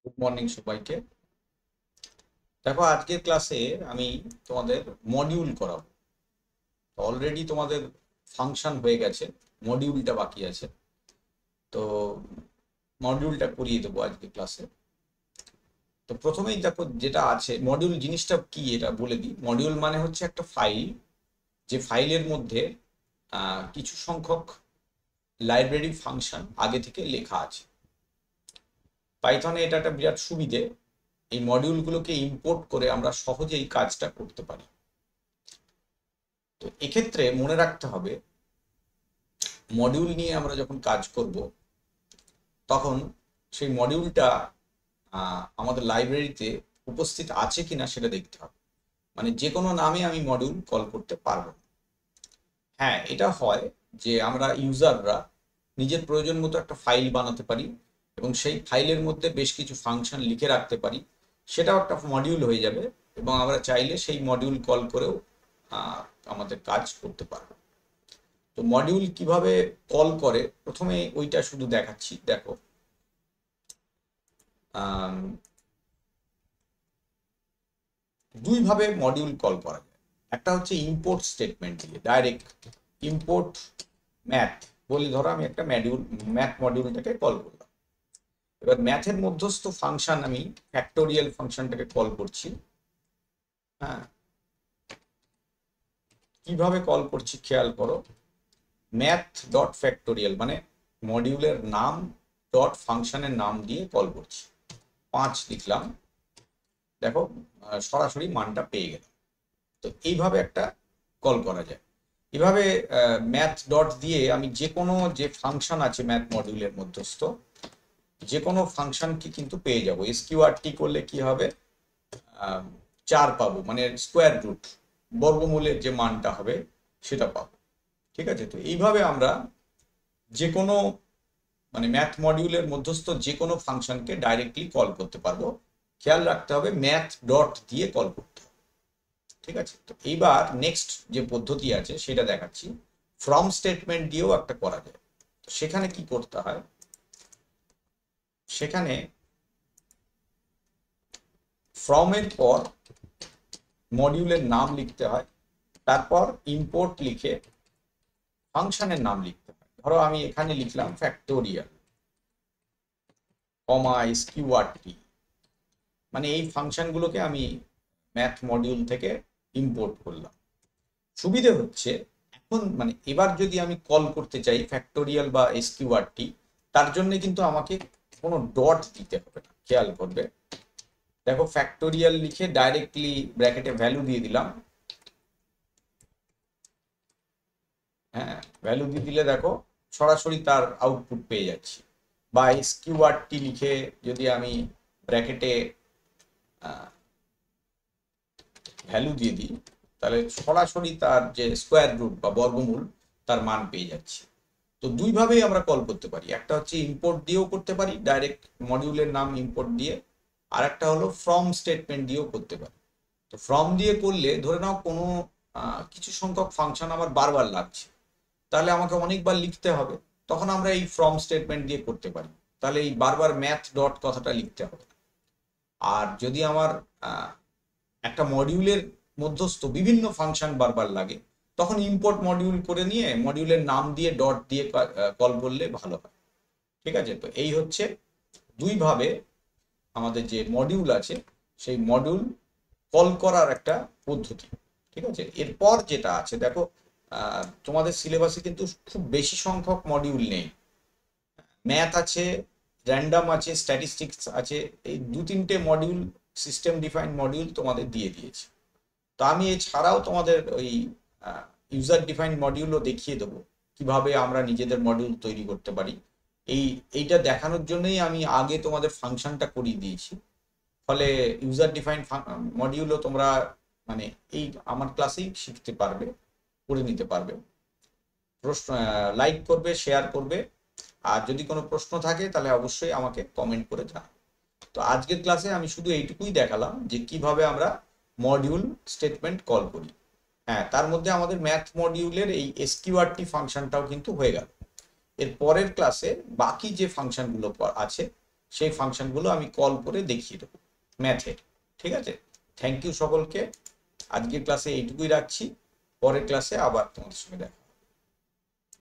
Good morning সবাইকে। দেখো, আজকের ক্লাসে আমি তোমাদের মডিউল করাবো। অলরেডি তোমাদের ফাংশন হয়ে গেছে, মডিউলটা বাকি আছে। তো মডিউলটা করিয়ে দেবো আজকে ক্লাসে। তো প্রথমেই দেখো, যেটা আছে মডিউল জিনিসটা কি এটা বলে দিই। মডিউল মানে হচ্ছে একটা ফাইল, যে ফাইলের মধ্যে কিছু সংখ্যক লাইব্রেরি ফাংশন আগে থেকে লেখা আছে। পাইথনে এটা একটা বিরাট সুবিধে, এই মডিউলগুলোকে ইম্পোর্ট করে আমরা সহজেই কাজটা করতে পারি। তো এক্ষেত্রে মনে রাখতে হবে, মডিউল নিয়ে আমরা যখন কাজ করব তখন সেই মডিউলটা আমাদের লাইব্রেরিতে উপস্থিত আছে কিনা সেটা দেখতে হবে। মানে যে কোনো নামে আমি মডিউল কল করতে পারবো না। হ্যাঁ, এটা হয় যে আমরা ইউজাররা নিজের প্রয়োজন মতো একটা ফাইল বানাতে পারি এবং সেই ফাইলের মধ্যে বেশ কিছু ফাংশন লিখে রাখতে পারি, সেটাও একটা মডিউল হয়ে যাবে এবং আমরা চাইলে সেই মডিউল কল করেও আমাদের কাজ করতে পারবো। তো মডিউল কিভাবে কল করে প্রথমে ওইটা শুধু দেখাচ্ছি। দেখো, দুই ভাবে মডিউল কল করা যায়। একটা হচ্ছে ইম্পোর্ট স্টেটমেন্ট দিয়ে ডাইরেক্ট ইম্পোর্ট ম্যাথ বলি। ধরো আমি একটা ম্যাথ মডিউলটাকে কল করলাম। এবার ম্যাথের মধ্যস্থ ফাংশন আমি ফ্যাক্টোরিয়াল ফাংশনটাকে কল করছি। হ্যাঁ, কিভাবে কল করছি খেয়াল করো। ম্যাথ ডট ফ্যাক্টোরিয়াল মানে মডিউলের নাম ডট ফাংশনের নাম দিয়ে কল করছি। 5 লিখলাম, দেখো সরাসরি মানটা পেয়ে গেল। তো এইভাবে একটা কল করা যায়। এভাবে ম্যাথ ডট দিয়ে আমি যে কোনো যে ফাংশন আছে ম্যাথ মডিউলের মধ্যস্থ যে কোনো ফাংশনকে কিন্তু পেয়ে যাব। এসকিউআরটি করলে কি হবে, 4 পাবো, মানে স্কোয়ার রুট, বর্গমূলের যে মানটা হবে সেটা পাবো। ঠিক আছে, তো এইভাবে আমরা যে কোনো মানে ম্যাথ মডিউলের মধ্যস্থ যে কোনো ফাংশনকে ডাইরেক্টলি কল করতে পারবো। খেয়াল রাখতে হবে ম্যাথ ডট দিয়ে কল করতে হবে। ঠিক আছে, তো এইবার নেক্সট যে পদ্ধতি আছে সেটা দেখাচ্ছি। ফ্রম স্টেটমেন্ট দিয়েও একটা করা যায়। তো সেখানে কি করতে হয়, সেখানে ফ্রম এর পর মডিউলের নাম লিখতে হয়, তারপর ইম্পোর্ট লিখে ফাংশনের নাম লিখতে হয়। ধরো আমি এখানে লিখলাম ফ্যাক্টোরিয়াল কমা এসকিউআরটি, মানে এই ফাংশনগুলোকে আমি ম্যাথ মডিউল থেকে ইম্পোর্ট করলাম। সুবিধে হচ্ছে এখন মানে এবার যদি আমি কল করতে চাই ফ্যাক্টোরিয়াল বা এসকিউআরটি, তার জন্য কিন্তু আমাকে কোনো ডট দিতে হবে না। খেয়াল করবে, দেখো ফ্যাক্টোরিয়াল লিখে ডাইরেক্টলি ব্র্যাকেটে ভ্যালু দিয়ে দিলাম। হ্যাঁ, ভ্যালু দিয়ে দিলে দেখো সরাসরি তার আউটপুট পেয়ে যাচ্ছি। বা এসকিউআরটি লিখে যদি আমি ব্র্যাকেটে ভ্যালু দিয়ে দিই, তাহলে সরাসরি তার যে স্কোয়ার রুট বা বর্গমূল তার মান পেয়ে যাচ্ছি। তো দুইভাবেই আমরা কল করতে পারি। একটা হচ্ছে ইম্পোর্ট দিয়েও করতে পারি, ডাইরেক্ট মডিউলের নাম ইম্পোর্ট দিয়ে। আর একটা হলো ফ্রম স্টেটমেন্ট দিয়েও করতে পারি। তো ফ্রম দিয়ে করলে ধরে নাও কোনো কিছু সংখ্যক ফাংশন আমার বারবার লাগছে, তাহলে আমাকে অনেকবার লিখতে হবে, তখন আমরা এই ফ্রম স্টেটমেন্ট দিয়ে করতে পারি। তাহলে এই বারবার ম্যাথ ডট কথাটা লিখতে হবে না। আর যদি আমার একটা মডিউলের মধ্যস্থ বিভিন্ন ফাংশন বারবার লাগে, তখন ইম্পোর্ট মডিউল করে নিয়ে মডিউলের নাম দিয়ে ডট দিয়ে কল করলে ভালো হয়। ঠিক আছে, তো এই হচ্ছে দুইভাবে আমাদের যে মডিউল আছে সেই মডিউল কল করার একটা পদ্ধতি। ঠিক আছে, এরপর যেটা আছে দেখো, তোমাদের সিলেবাসে কিন্তু খুব বেশি সংখ্যক মডিউল নেই। ম্যাথ আছে, র্যান্ডম আছে, স্ট্যাটিস্টিক্স আছে, এই 2-3টে মডিউল সিস্টেম ডিফাইন্ড মডিউল তোমাদের দিয়ে দিয়েছে। তো আমি এছাড়াও তোমাদের ওই ইউজার ডিফাইন্ড মডিউলও দেখিয়ে দেবো কিভাবে আমরা নিজেদের মডিউল তৈরি করতে পারি। এইটা দেখানোর জন্যই আমি আগে তোমাদের ফাংশনটা করিয়ে দিয়েছি। ফলে ইউজার ডিফাইন্ড মডিউলও তোমরা মানে এই আমার ক্লাসেই শিখতে পারবে, করে নিতে পারবে। প্রশ্ন লাইক করবে, শেয়ার করবে, আর যদি কোনো প্রশ্ন থাকে তাহলে অবশ্যই আমাকে কমেন্ট করে জানাবে। তো আজকের ক্লাসে আমি শুধু এইটুকুই দেখালাম যে কিভাবে আমরা মডিউল স্টেটমেন্ট কল করি। হ্যাঁ, তার মধ্যে আমাদের ম্যাথ মডিউলের এই এসকিউআরটি ফাংশনটাও কিন্তু হয়ে গেল। এর পরের ক্লাসে বাকি যে ফাংশনগুলো আছে সেই ফাংশনগুলো আমি কল করে দেখিয়ে দেবো ম্যাথের। ঠিক আছে, থ্যাংক ইউ সকলকে। আজকের ক্লাসে এইটুকুই রাখছি, পরের ক্লাসে আবার তোমাদের সঙ্গে দেখা।